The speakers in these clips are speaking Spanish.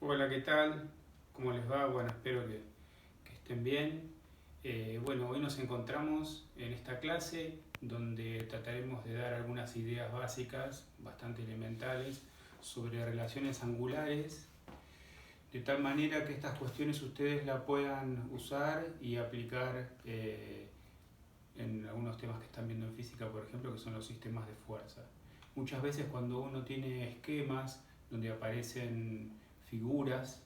Hola, ¿qué tal? ¿Cómo les va? Bueno, espero que estén bien. Bueno, hoy nos encontramos en esta clase donde trataremos de dar algunas ideas básicas, bastante elementales, sobre relaciones angulares, de tal manera que estas cuestiones ustedes la puedan usar y aplicar en algunos temas que están viendo en física, por ejemplo, que son los sistemas de fuerza. Muchas veces cuando uno tiene esquemas donde aparecen figuras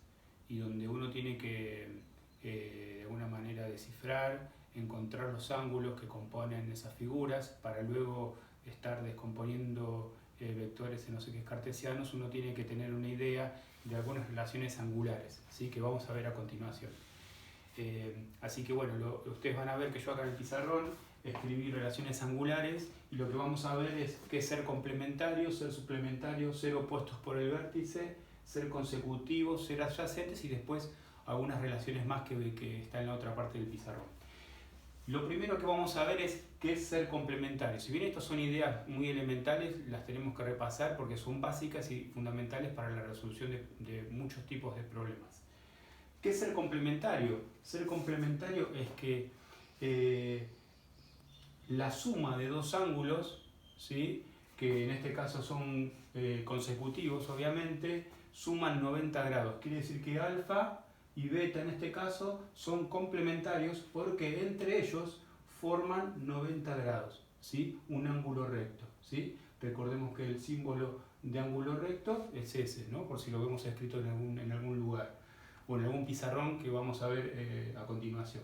y donde uno tiene que de alguna manera descifrar, encontrar los ángulos que componen esas figuras para luego estar descomponiendo vectores en no sé qué cartesianos, uno tiene que tener una idea de algunas relaciones angulares, ¿sí? Que vamos a ver a continuación. Así que bueno, ustedes van a ver que yo acá en el pizarrón escribí relaciones angulares y lo que vamos a ver es qué es ser complementario, ser suplementario, ser opuestos por el vértice, ser consecutivos, ser adyacentes y después algunas relaciones más que están en la otra parte del pizarrón. Lo primero que vamos a ver es qué es ser complementario. Si bien estas son ideas muy elementales, las tenemos que repasar porque son básicas y fundamentales para la resolución de muchos tipos de problemas. ¿Qué es ser complementario? Ser complementario es que la suma de dos ángulos, ¿sí? Que en este caso son consecutivos obviamente, suman 90 grados. Quiere decir que alfa y beta en este caso son complementarios porque entre ellos forman 90 grados, ¿sí? Un ángulo recto, ¿sí? Recordemos que el símbolo de ángulo recto es ese, ¿no? Por si lo vemos escrito en algún lugar o en algún pizarrón que vamos a ver a continuación.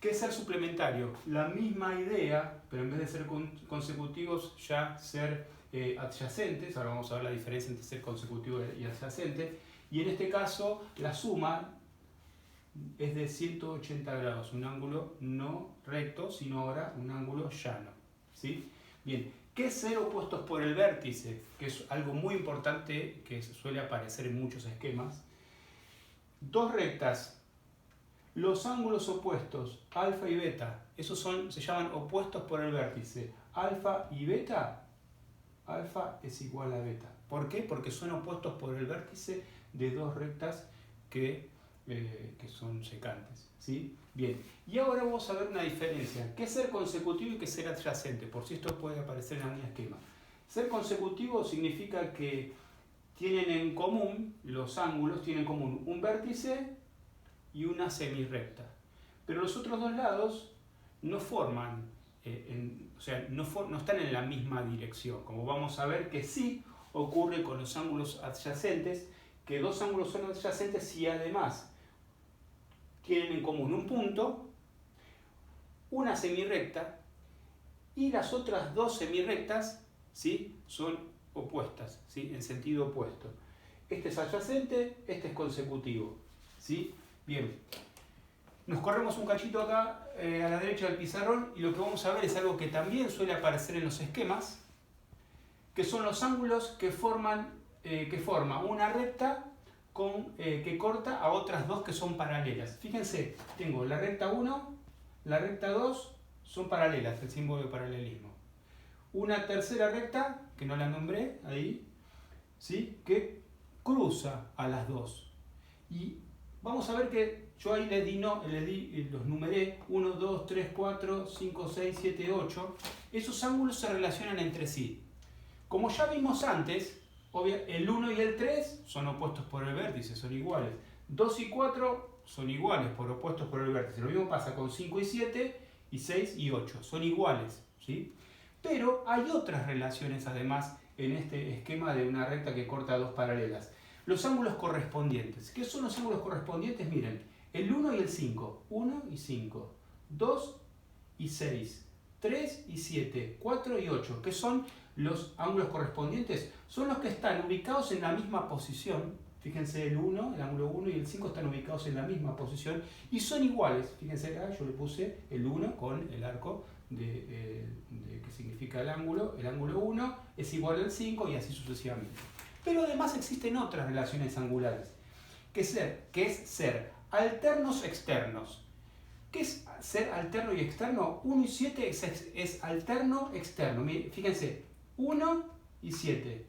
¿Qué es ser suplementario? La misma idea, pero en vez de ser consecutivos ya ser adyacentes. Ahora vamos a ver la diferencia entre ser consecutivo y adyacente. Y en este caso la suma es de 180 grados, un ángulo no recto, sino ahora un ángulo llano, ¿sí? Bien, ¿qué es ser opuestos por el vértice? Que es algo muy importante que suele aparecer en muchos esquemas. Dos rectas, los ángulos opuestos, alfa y beta, esos se llaman opuestos por el vértice. Alfa y beta, alfa es igual a beta. ¿Por qué? Porque son opuestos por el vértice de dos rectas que son secantes, ¿sí? Bien, y ahora vamos a ver una diferencia. ¿Qué es ser consecutivo y qué es ser adyacente? Por si esto puede aparecer en algún esquema. Ser consecutivo significa que tienen en común, los ángulos tienen en común un vértice y una semirrecta. Pero los otros dos lados no forman, no están en la misma dirección, como vamos a ver que sí ocurre con los ángulos adyacentes, que dos ángulos son adyacentes y además tienen en común un punto, una semirrecta, y las otras dos semirrectas, ¿sí? Son opuestas, ¿sí? En sentido opuesto. Este es adyacente, este es consecutivo, ¿sí? Bien, nos corremos un cachito acá a la derecha del pizarrón y lo que vamos a ver es algo que también suele aparecer en los esquemas, que son los ángulos que forma una recta que corta a otras dos que son paralelas. Fíjense, tengo la recta 1, la recta 2 son paralelas, el símbolo de paralelismo. Una tercera recta, que no la nombré ahí, ¿sí? Que cruza a las dos. Y vamos a ver que yo ahí los numeré 1, 2, 3, 4, 5, 6, 7, 8. Esos ángulos se relacionan entre sí. Como ya vimos antes, el 1 y el 3 son opuestos por el vértice, son iguales. 2 y 4 son iguales, opuestos por el vértice. Lo mismo pasa con 5 y 7, y 6 y 8. Son iguales, ¿sí? Pero hay otras relaciones además en este esquema de una recta que corta dos paralelas. Los ángulos correspondientes. ¿Qué son los ángulos correspondientes? Miren, el 1 y el 5. 1 y 5. 2 y 6. 3 y 7. 4 y 8. ¿Qué son los ángulos correspondientes? Son los que están ubicados en la misma posición. Fíjense, el ángulo 1 y el 5 están ubicados en la misma posición y son iguales. Fíjense acá, yo le puse el 1 con el arco que significa el ángulo 1 es igual al 5 y así sucesivamente. Pero además existen otras relaciones angulares, que es ser alternos externos. ¿Qué es ser alterno y externo? 1 y 7 es alterno externo. Fíjense, 1 y 7.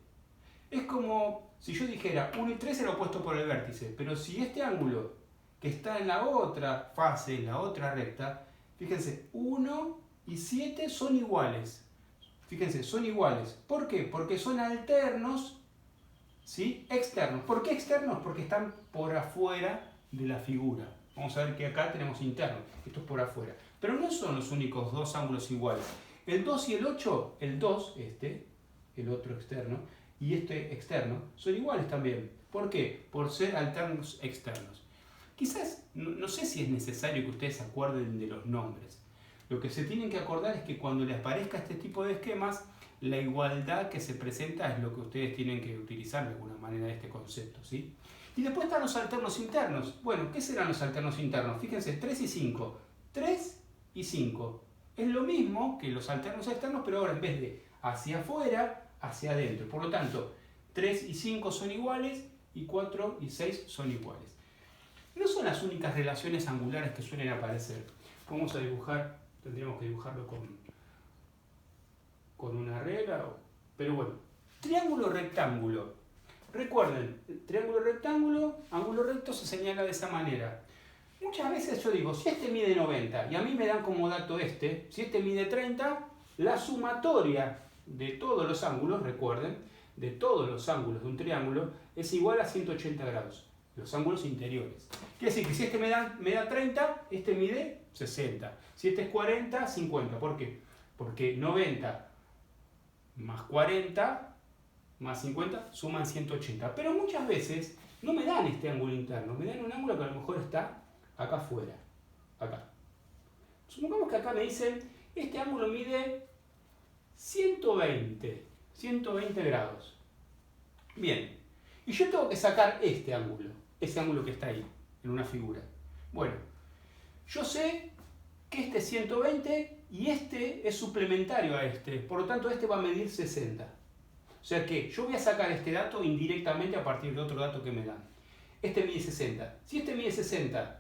Es como si yo dijera 1 y 3 era opuesto por el vértice, pero si este ángulo que está en la otra fase, en la otra recta, fíjense, 1 y 7 son iguales. Fíjense, son iguales. ¿Por qué? Porque son alternos, ¿sí? Externos. ¿Por qué externos? Porque están por afuera de la figura. Vamos a ver que acá tenemos internos. Esto es por afuera. Pero no son los únicos dos ángulos iguales. El 2 y el 8, el 2, el otro externo, y este externo, son iguales también. ¿Por qué? Por ser alternos externos. Quizás, no sé si es necesario que ustedes se acuerden de los nombres. Lo que se tienen que acordar es que cuando les aparezca este tipo de esquemas, la igualdad que se presenta es lo que ustedes tienen que utilizar de alguna manera de este concepto, ¿sí? Y después están los alternos internos. Bueno, ¿qué serán los alternos internos? Fíjense, 3 y 5. 3 y 5. Es lo mismo que los alternos externos, pero ahora en vez de hacia afuera, hacia adentro. Por lo tanto, 3 y 5 son iguales y 4 y 6 son iguales. No son las únicas relaciones angulares que suelen aparecer. Vamos a dibujar, tendríamos que dibujarlo con una regla, pero bueno. Triángulo rectángulo. Recuerden, triángulo rectángulo, ángulo recto se señala de esa manera. Muchas veces yo digo, si este mide 90 y a mí me dan como dato si este mide 30, la sumatoria de todos los ángulos, recuerden, de todos los ángulos de un triángulo es igual a 180 grados. Los ángulos interiores. Quiere decir que si este me da 30, este mide 60. Si este es 40, 50. ¿Por qué? Porque 90 más 40 más 50 suman 180. Pero muchas veces no me dan este ángulo interno, me dan un ángulo que a lo mejor está acá afuera. Acá. Supongamos que acá me dicen, este ángulo mide 120 grados. Bien. Y yo tengo que sacar este ángulo. Ese ángulo que está ahí, en una figura. Bueno, yo sé que este es 120 y este es suplementario a este. Por lo tanto, este va a medir 60. O sea que yo voy a sacar este dato indirectamente a partir de otro dato que me dan. Este mide 60. Si este mide 60,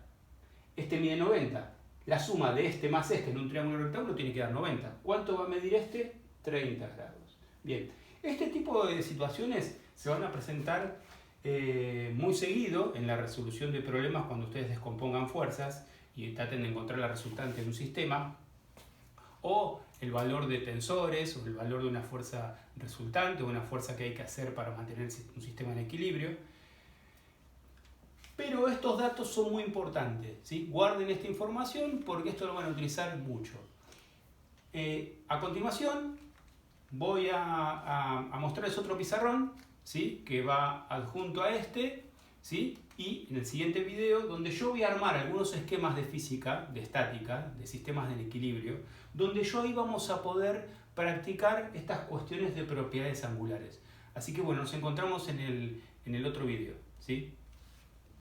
este mide 90. La suma de este más este en un triángulo rectángulo tiene que dar 90. ¿Cuánto va a medir este? 30 grados. Bien, este tipo de situaciones se van a presentar muy seguido en la resolución de problemas cuando ustedes descompongan fuerzas y traten de encontrar la resultante de un sistema, o el valor de tensores, o el valor de una fuerza resultante, o una fuerza que hay que hacer para mantener un sistema en equilibrio. Pero estos datos son muy importantes, ¿sí? Guarden esta información porque esto lo van a utilizar mucho. A continuación voy a mostrarles otro pizarrón, ¿sí? Que va adjunto a este, ¿sí? Y en el siguiente video, donde yo voy a armar algunos esquemas de física, de estática, de sistemas del equilibrio, donde yo ahí vamos a poder practicar estas cuestiones de propiedades angulares. Así que bueno, nos encontramos en el otro video, ¿sí?